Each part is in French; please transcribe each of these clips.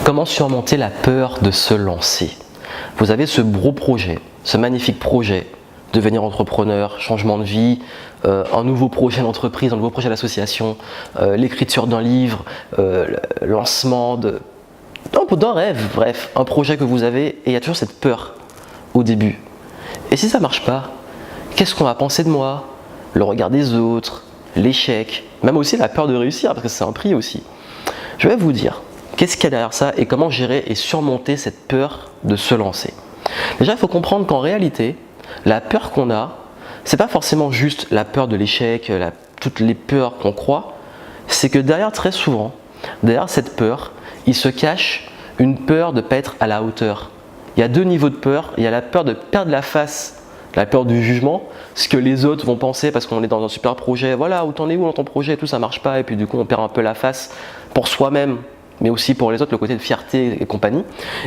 Comment surmonter la peur de se lancer? Vous avez ce gros projet, ce magnifique projet, devenir entrepreneur, changement de vie, un nouveau projet d'entreprise, un nouveau projet d'association, l'écriture d'un livre, lancement d'un rêve, bref, un projet que vous avez et il y a toujours cette peur au début. Et si ça ne marche pas, qu'est-ce qu'on va penser de moi? Le regard des autres, l'échec, même aussi la peur de réussir parce que c'est un prix aussi. Je vais vous dire, qu'est-ce qu'il y a derrière ça et comment gérer et surmonter cette peur de se lancer. Déjà, il faut comprendre qu'en réalité, la peur qu'on a, c'est pas forcément juste la peur de l'échec, toutes les peurs qu'on croit, c'est que derrière, très souvent, derrière cette peur, il se cache une peur de ne pas être à la hauteur. Il y a deux niveaux de peur. Il y a la peur de perdre la face, la peur du jugement, ce que les autres vont penser parce qu'on est dans un super projet. Voilà, où t'en es où dans ton projet, tout ça marche pas, et puis du coup on perd un peu la face pour soi-même, mais aussi pour les autres, le côté de fierté et compagnie.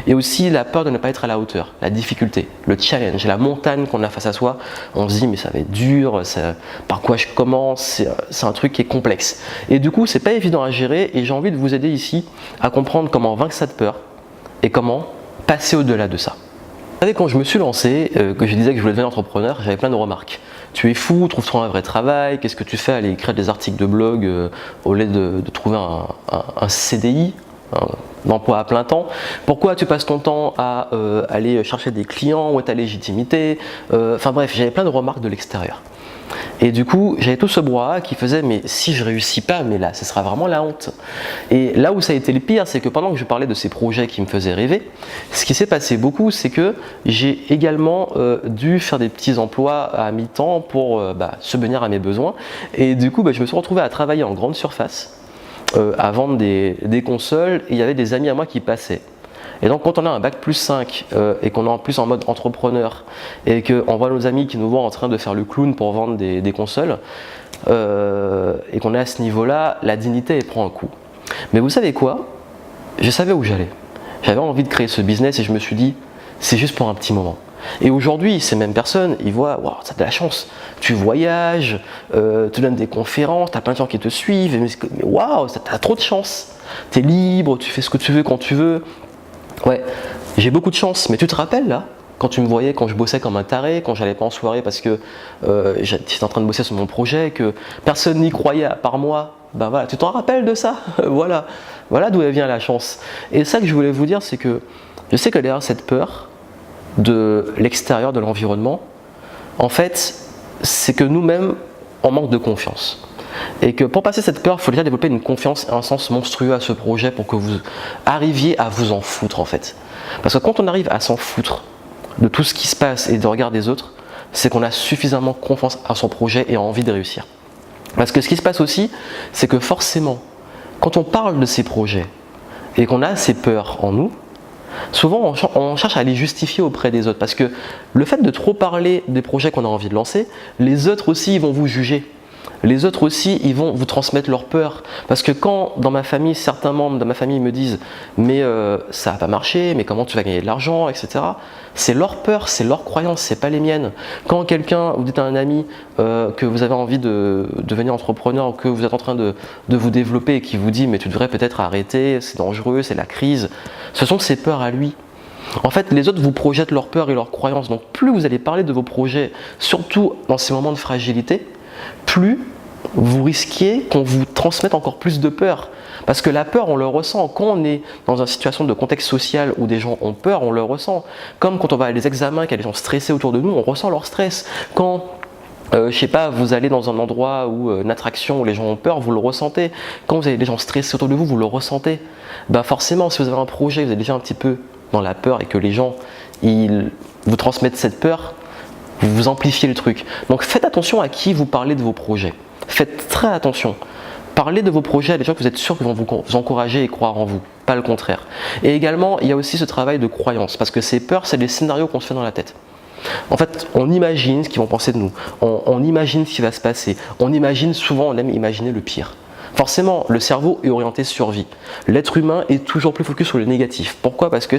Et aussi la peur de ne pas être à la hauteur, la difficulté, le challenge, la montagne qu'on a face à soi. On se dit mais ça va être dur, par quoi je commence, c'est un truc qui est complexe. Et du coup c'est pas évident à gérer et j'ai envie de vous aider ici à comprendre comment vaincre cette peur et comment passer au-delà de ça. Vous savez, quand je me suis lancé, que je disais que je voulais devenir entrepreneur, j'avais plein de remarques. Tu es fou, trouve-toi un vrai travail, qu'est-ce que tu fais à aller écrire des articles de blog au lieu de trouver un CDI, un emploi à plein temps? Pourquoi tu passes ton temps à aller chercher des clients, où est ta légitimité? Enfin bref, j'avais plein de remarques de l'extérieur. Et du coup, j'avais tout ce brouhaha qui faisait mais si je réussis pas, mais là, ce sera vraiment la honte. Et là où ça a été le pire, c'est que pendant que je parlais de ces projets qui me faisaient rêver, ce qui s'est passé beaucoup, c'est que j'ai également dû faire des petits emplois à mi-temps pour subvenir à mes besoins. Et du coup, je me suis retrouvé à travailler en grande surface, à vendre des consoles, et il y avait des amis à moi qui passaient. Et donc quand on a un bac+5 et qu'on est en plus en mode entrepreneur et qu'on voit nos amis qui nous voient en train de faire le clown pour vendre des consoles et qu'on est à ce niveau-là, la dignité elle prend un coup. Mais vous savez quoi? Je savais où j'allais. J'avais envie de créer ce business et je me suis dit c'est juste pour un petit moment. Et aujourd'hui, ces mêmes personnes, ils voient, waouh, ça a de la chance. Tu voyages, tu donnes des conférences, tu as plein de gens qui te suivent, mais waouh, tu as trop de chance. Tu es libre, tu fais ce que tu veux quand tu veux. Ouais, j'ai beaucoup de chance, mais tu te rappelles là, quand tu me voyais, quand je bossais comme un taré, quand j'allais pas en soirée parce que j'étais en train de bosser sur mon projet, que personne n'y croyait à part moi, voilà, tu t'en rappelles de ça? Voilà d'où elle vient la chance. Et ça que je voulais vous dire, c'est que je sais que derrière cette peur de l'extérieur, de l'environnement, en fait, c'est que nous-mêmes, on manque de confiance. Et que pour passer cette peur, il faut déjà développer une confiance et un sens monstrueux à ce projet pour que vous arriviez à vous en foutre en fait. Parce que quand on arrive à s'en foutre de tout ce qui se passe et de regard des autres, c'est qu'on a suffisamment confiance à son projet et a envie de réussir. Parce que ce qui se passe aussi, c'est que forcément, quand on parle de ces projets et qu'on a ces peurs en nous, souvent on cherche à les justifier auprès des autres. Parce que le fait de trop parler des projets qu'on a envie de lancer, les autres aussi ils vont vous juger. Les autres aussi, ils vont vous transmettre leur peur. Parce que quand, dans ma famille, certains membres de ma famille me disent « mais ça va pas marcher, mais comment tu vas gagner de l'argent, etc. » C'est leur peur, c'est leur croyance, c'est pas les miennes. Quand quelqu'un, vous dites à un ami que vous avez envie de devenir entrepreneur ou que vous êtes en train de vous développer et qui vous dit « mais tu devrais peut-être arrêter, c'est dangereux, c'est la crise », ce sont ses peurs à lui. En fait, les autres vous projettent leurs peurs et leurs croyances. Donc plus vous allez parler de vos projets, surtout dans ces moments de fragilité, plus vous risquez qu'on vous transmette encore plus de peur. Parce que la peur, on le ressent. Quand on est dans une situation de contexte social où des gens ont peur, on le ressent. Comme quand on va à des examens, qu'il y a des gens stressés autour de nous, on ressent leur stress. Quand, je sais pas, vous allez dans un endroit où une attraction où les gens ont peur, vous le ressentez. Quand vous avez des gens stressés autour de vous, vous le ressentez. Forcément, si vous avez un projet, vous êtes déjà un petit peu dans la peur et que les gens ils vous transmettent cette peur, vous amplifiez le truc. Donc faites attention à qui vous parlez de vos projets. Faites très attention. Parlez de vos projets à des gens que vous êtes sûr qu'ils vont vous encourager et croire en vous, pas le contraire. Et également, il y a aussi ce travail de croyance, parce que ces peurs, c'est des scénarios qu'on se fait dans la tête. En fait, on imagine ce qu'ils vont penser de nous, on imagine ce qui va se passer, on imagine, souvent on aime imaginer le pire. Forcément, le cerveau est orienté survie. L'être humain est toujours plus focus sur le négatif. Pourquoi? Parce que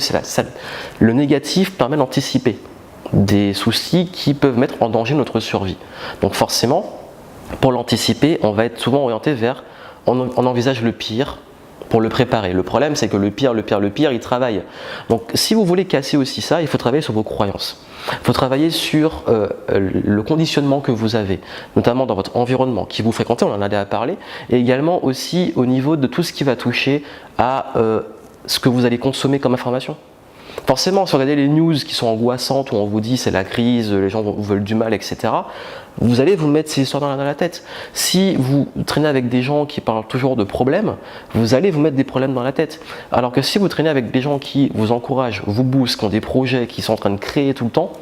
le négatif permet d'anticiper des soucis qui peuvent mettre en danger notre survie. Donc forcément, pour l'anticiper, on va être souvent orienté vers, on envisage le pire, pour le préparer. Le problème, c'est que le pire, il travaille. Donc, si vous voulez casser aussi ça, il faut travailler sur vos croyances. Il faut travailler sur le conditionnement que vous avez, notamment dans votre environnement qui vous fréquentez, on en a parlé, et également aussi au niveau de tout ce qui va toucher à ce que vous allez consommer comme information. Forcément, si vous regardez les news qui sont angoissantes, où on vous dit c'est la crise, les gens vous veulent du mal, etc., vous allez vous mettre ces histoires dans la tête. Si vous traînez avec des gens qui parlent toujours de problèmes, vous allez vous mettre des problèmes dans la tête. Alors que si vous traînez avec des gens qui vous encouragent, vous boostent, qui ont des projets, qui sont en train de créer tout le temps,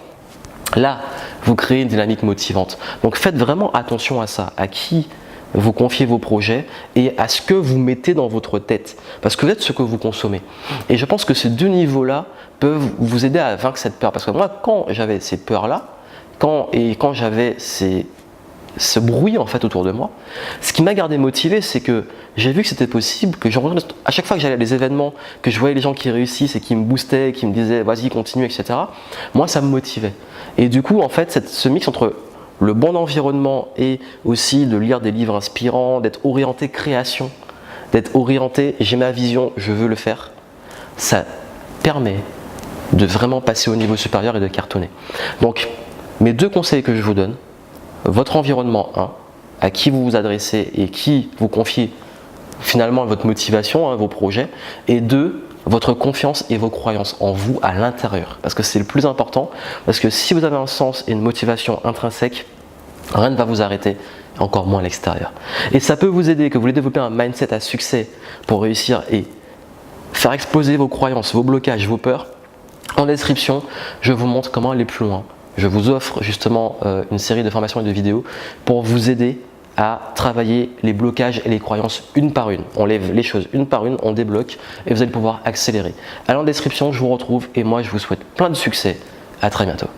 là, vous créez une dynamique motivante. Donc faites vraiment attention à ça, à qui vous confiez vos projets et à ce que vous mettez dans votre tête. Parce que vous êtes ce que vous consommez. Et je pense que ces deux niveaux-là peuvent vous aider à vaincre cette peur. Parce que moi, quand j'avais ces peurs-là, quand j'avais ce bruit en fait autour de moi, ce qui m'a gardé motivé, c'est que j'ai vu que c'était possible, que à chaque fois que j'allais à des événements, que je voyais les gens qui réussissent et qui me boostaient, qui me disaient vas-y continue, etc., moi ça me motivait. Et du coup en fait ce mix entre le bon environnement et aussi de lire des livres inspirants, d'être orienté création, d'être orienté j'ai ma vision, je veux le faire, ça permet de vraiment passer au niveau supérieur et de cartonner. Donc mes deux conseils que je vous donne, votre environnement 1, à qui vous vous adressez et qui vous confiez finalement votre motivation, vos projets, et 2, votre confiance et vos croyances en vous à l'intérieur, parce que c'est le plus important, parce que si vous avez un sens et une motivation intrinsèque, rien ne va vous arrêter, encore moins à l'extérieur. Et ça peut vous aider, que vous voulez développer un mindset à succès pour réussir et faire exploser vos croyances, vos blocages, vos peurs. En description, je vous montre comment aller plus loin. Je vous offre justement une série de formations et de vidéos pour vous aider à travailler les blocages et les croyances une par une. On lève les choses une par une, on débloque et vous allez pouvoir accélérer. Allez en description, je vous retrouve et moi je vous souhaite plein de succès. À très bientôt.